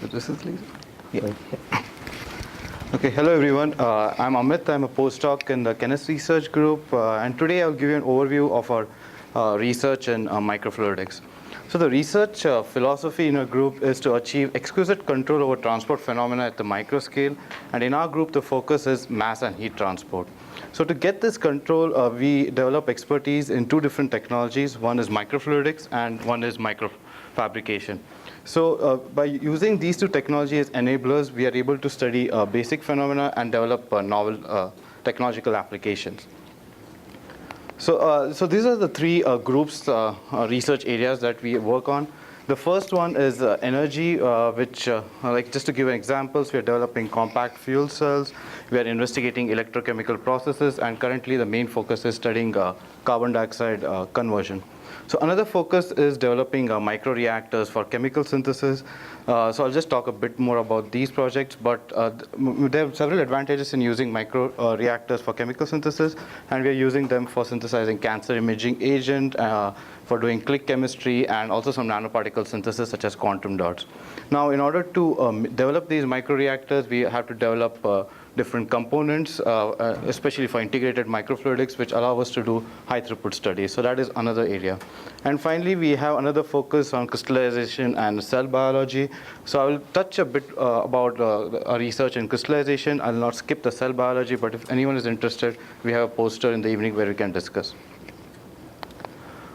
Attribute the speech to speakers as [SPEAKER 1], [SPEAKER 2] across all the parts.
[SPEAKER 1] This is Lisa. Yeah. Okay, hello everyone. I'm Amit. I'm a postdoc in the Kenneth Research Group, and today I'll give you an overview of our research in microfluidics. So the research philosophy in our group is to achieve exquisite control over transport phenomena at the microscale, and in our group the focus is mass and heat transport. So to get this control, we develop expertise in two different technologies. One is microfluidics and one is microfabrication. So by using these two technologies as enablers, we are able to study basic phenomena and develop novel technological applications. So these are the three groups, research areas that we work on. The first one is energy, which, like just to give examples, we are developing compact fuel cells, we are investigating electrochemical processes, and currently the main focus is studying carbon dioxide conversion. So another focus is developing microreactors for chemical synthesis. So I'll just talk a bit more about these projects, but there are several advantages in using microreactors for chemical synthesis, and we are using them for synthesizing cancer imaging agent, for doing click chemistry, and also some nanoparticle synthesis such as quantum dots. Now, in order to develop these microreactors, we have to develop different components, especially for integrated microfluidics, which allow us to do high throughput studies. So that is another area. And finally, we have another focus on crystallization and cell biology. So I will touch a bit about our research in crystallization. I'll not skip the cell biology, but if anyone is interested, we have a poster in the evening where we can discuss.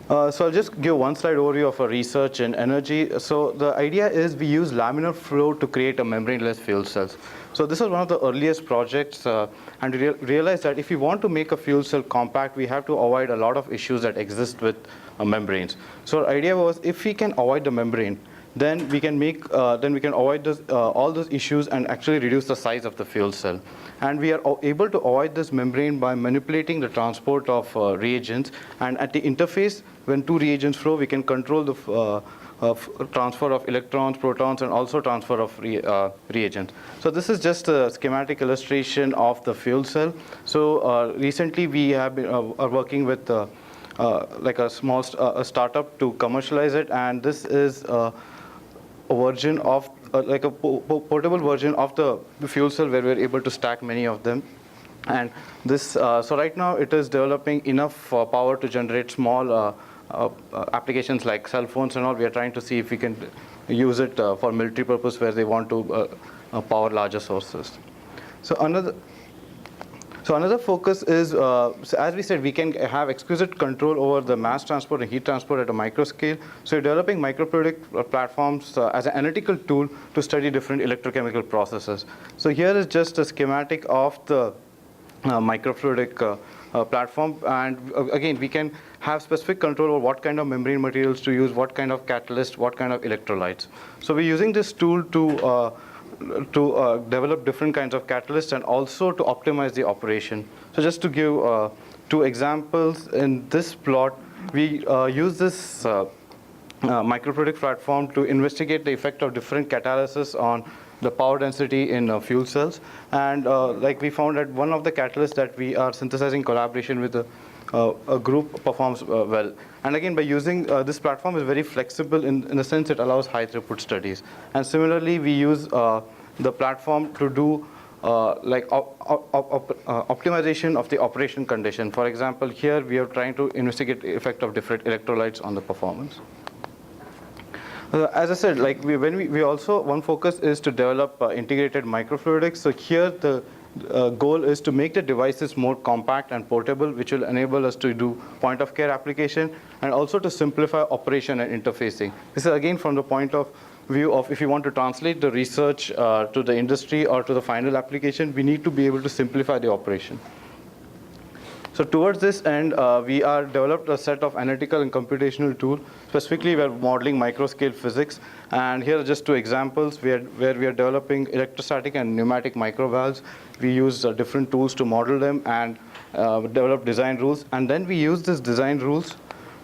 [SPEAKER 1] So I'll just give one slide overview of our research in energy. So the idea is we use laminar flow to create a membrane-less fuel cells. So this is one of the earliest projects, and we realized that if we want to make a fuel cell compact, we have to avoid a lot of issues that exist with membranes. So our idea was if we can avoid the membrane, then we can avoid this, all those issues and actually reduce the size of the fuel cell. And we are able to avoid this membrane by manipulating the transport of reagents. And at the interface, when two reagents flow, we can control the transfer of electrons, protons, and also transfer of reagents. So this is just a schematic illustration of the fuel cell. So recently we have been are working with like a small startup to commercialize it, and this is a version of like a portable version of the fuel cell where we're able to stack many of them. And this, so right now it is developing enough power to generate small applications like cell phones and all. We are trying to see if we can use it for military purpose where they want to power larger sources. So another focus is, so as we said, we can have exquisite control over the mass transport and heat transport at a micro scale. So we're developing microfluidic platforms as an analytical tool to study different electrochemical processes. So here is just a schematic of the microfluidic platform, and again, we can have specific control over what kind of membrane materials to use, what kind of catalyst, what kind of electrolytes. So we're using this tool to develop different kinds of catalysts and also to optimize the operation. So just to give two examples, in this plot, we use this microfluidic platform to investigate the effect of different catalysis on the power density in fuel cells. And like we found that one of the catalysts that we are synthesizing collaboration with a group performs well. And again, by using this platform is very flexible in the sense it allows high throughput studies. And similarly, we use the platform to do like optimization of the operation condition. For example, here we are trying to investigate the effect of different electrolytes on the performance. As I said, like we also, one focus is to develop integrated microfluidics. So here the goal is to make the devices more compact and portable, which will enable us to do point of care application and also to simplify operation and interfacing. This is again from the point of view of if you want to translate the research to the industry or to the final application, we need to be able to simplify the operation. So towards this end, we are developed a set of analytical and computational tools. Specifically, we are modeling microscale physics. And here are just two examples where we are developing electrostatic and pneumatic microvalves. We use different tools to model them and develop design rules. And then we use these design rules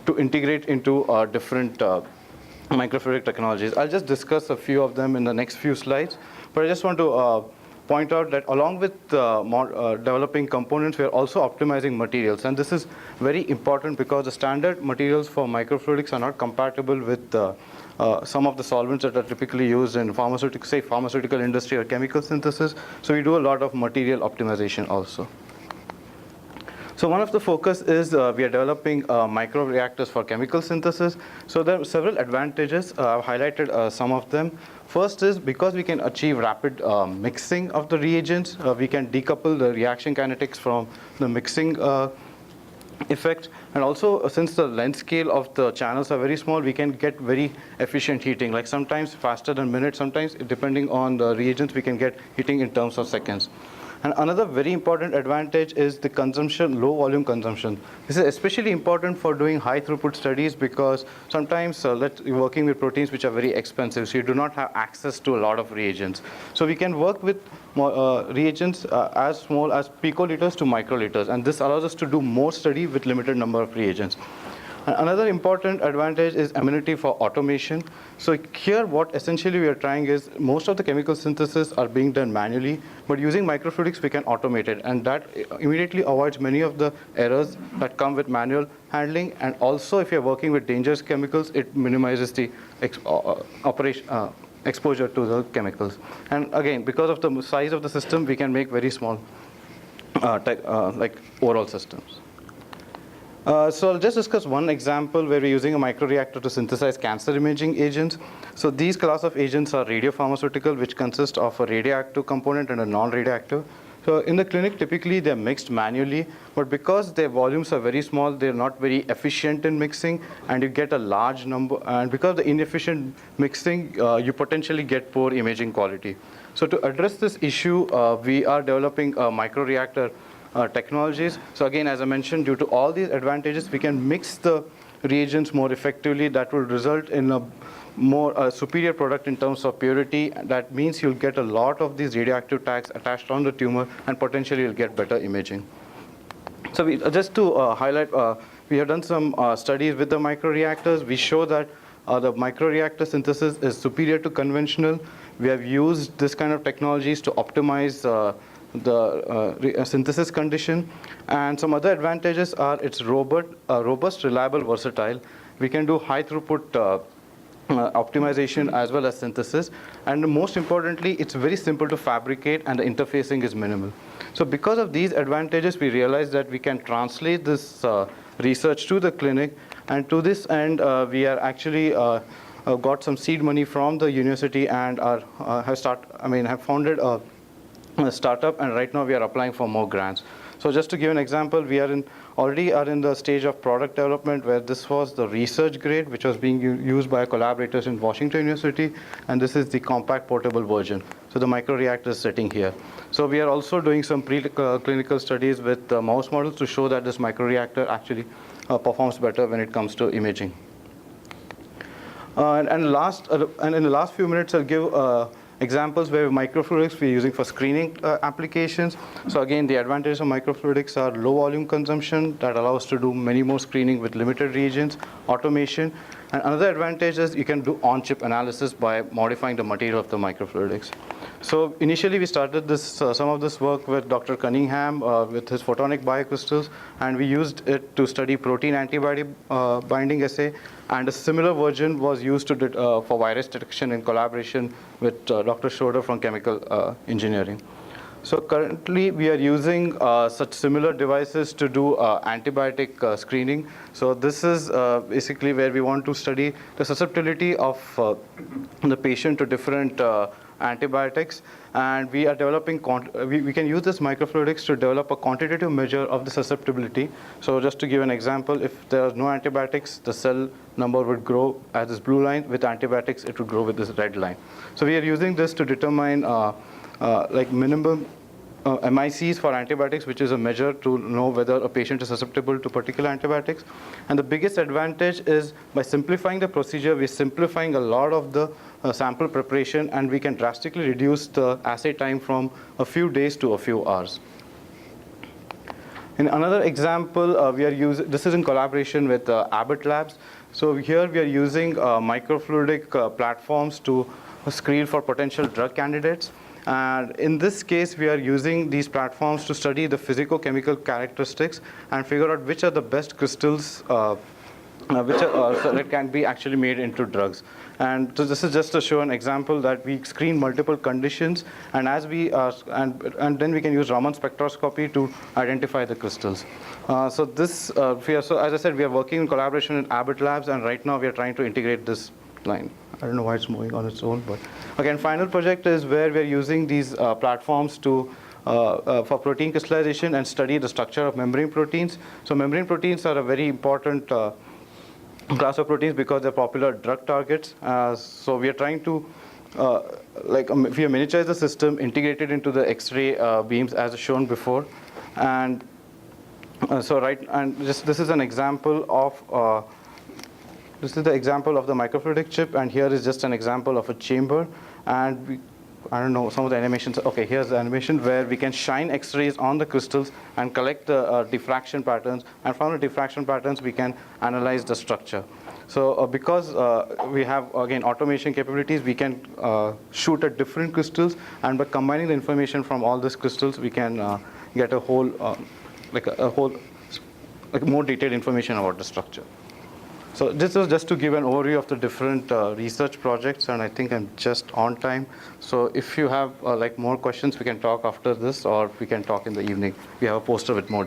[SPEAKER 1] to integrate into different microfluidic technologies. I'll just discuss a few of them in the next few slides. But I just want to point out that along with developing components, we are also optimizing materials. And this is very important because the standard materials for microfluidics are not compatible with some of the solvents that are typically used in pharmaceutical industry or chemical synthesis. So we do a lot of material optimization also. So one of the focus is we are developing microreactors for chemical synthesis. So there are several advantages. I've highlighted some of them. First is because we can achieve rapid mixing of the reagents, we can decouple the reaction kinetics from the mixing effect. And also, since the length scale of the channels are very small, we can get very efficient heating, like sometimes faster than minutes, sometimes depending on the reagents, we can get heating in terms of seconds. And another very important advantage is the consumption, low volume consumption. This is especially important for doing high throughput studies because sometimes you're working with proteins which are very expensive, so you do not have access to a lot of reagents. So we can work with reagents as small as picoliters to microliters, and this allows us to do more study with limited number of reagents. Another important advantage is amenity for automation. So here what essentially we are trying is most of the chemical synthesis are being done manually, but using microfluidics we can automate it, and that immediately avoids many of the errors that come with manual handling. And also if you're working with dangerous chemicals, it minimizes the exposure to the chemicals. And again, because of the size of the system, we can make very small like overall systems. So I'll just discuss one example where we're using a microreactor to synthesize cancer imaging agents. So these class of agents are radiopharmaceutical, which consist of a radioactive component and a non-radioactive. So in the clinic, typically they're mixed manually, but because their volumes are very small, they're not very efficient in mixing, and you get a large number. And because of the inefficient mixing, you potentially get poor imaging quality. So to address this issue, we are developing a microreactor technologies. So again, as I mentioned, due to all these advantages, we can mix the reagents more effectively. That will result in a more superior product in terms of purity. That means you'll get a lot of these radioactive tags attached on the tumor, and potentially you'll get better imaging. So just to highlight, we have done some studies with the microreactors. We show that the microreactor synthesis is superior to conventional. We have used this kind of technologies to optimize the synthesis condition. And some other advantages are it's robust, reliable, versatile. We can do high throughput optimization as well as synthesis. And most importantly, it's very simple to fabricate, and the interfacing is minimal. So because of these advantages, we realized that we can translate this research to the clinic. And to this end, we are actually got some seed money from the university and have founded a startup, and right now we are applying for more grants. So just to give an example, we are already in the stage of product development, where this was the research grade, which was being used by collaborators in Washington University, and this is the compact portable version. So the microreactor is sitting here. So we are also doing some pre-clinical studies with mouse models to show that this microreactor actually performs better when it comes to imaging. And in the last few minutes, I'll give examples where microfluidics we're using for screening applications. So again, the advantages of microfluidics are low volume consumption that allows us to do many more screening with limited reagents, automation. And another advantage is you can do on-chip analysis by modifying the material of the microfluidics. So initially we started this some of this work with Dr. Cunningham with his photonic biocrystals, and we used it to study protein antibody binding assay. And a similar version was used to for virus detection in collaboration with Dr. Schroeder from chemical engineering. So currently we are using such similar devices to do antibiotic screening. So this is basically where we want to study the susceptibility of the patient to different antibiotics, and we are developing, we can use this microfluidics to develop a quantitative measure of the susceptibility. So just to give an example, if there are no antibiotics, the cell number would grow as this blue line. With antibiotics, it would grow with this red line. So we are using this to determine like minimum MICs for antibiotics, which is a measure to know whether a patient is susceptible to particular antibiotics. And the biggest advantage is by simplifying the procedure, we're simplifying a lot of the sample preparation, and we can drastically reduce the assay time from a few days to a few hours. In another example, this is in collaboration with Abbott Labs. So here we are using microfluidic platforms to screen for potential drug candidates. And in this case, we are using these platforms to study the physicochemical characteristics and figure out which are the best crystals so that can be actually made into drugs. And so this is just to show an example that we screen multiple conditions, and as we and then we can use Raman spectroscopy to identify the crystals. So so as I said, we are working in collaboration with Abbott Labs, and right now we are trying to integrate this line. I don't know why it's moving on its own, but again, final project is where we're using these platforms to for protein crystallization and study the structure of membrane proteins. So membrane proteins are a very important class of proteins because they're popular drug targets. So we are trying to if you miniaturize the system, integrate it into the X-ray beams as shown before, and this is an example of this is the example of the microfluidic chip, and here is just an example of a chamber. And I don't know, some of the animations. Okay, here's the animation where we can shine X-rays on the crystals and collect the diffraction patterns. And from the diffraction patterns, we can analyze the structure. So because we have, again, automation capabilities, we can shoot at different crystals. And by combining the information from all these crystals, we can get a whole, more detailed information about the structure. So this was just to give an overview of the different research projects, and I think I'm just on time. So if you have more questions, we can talk after this, or we can talk in the evening. We have a poster with more.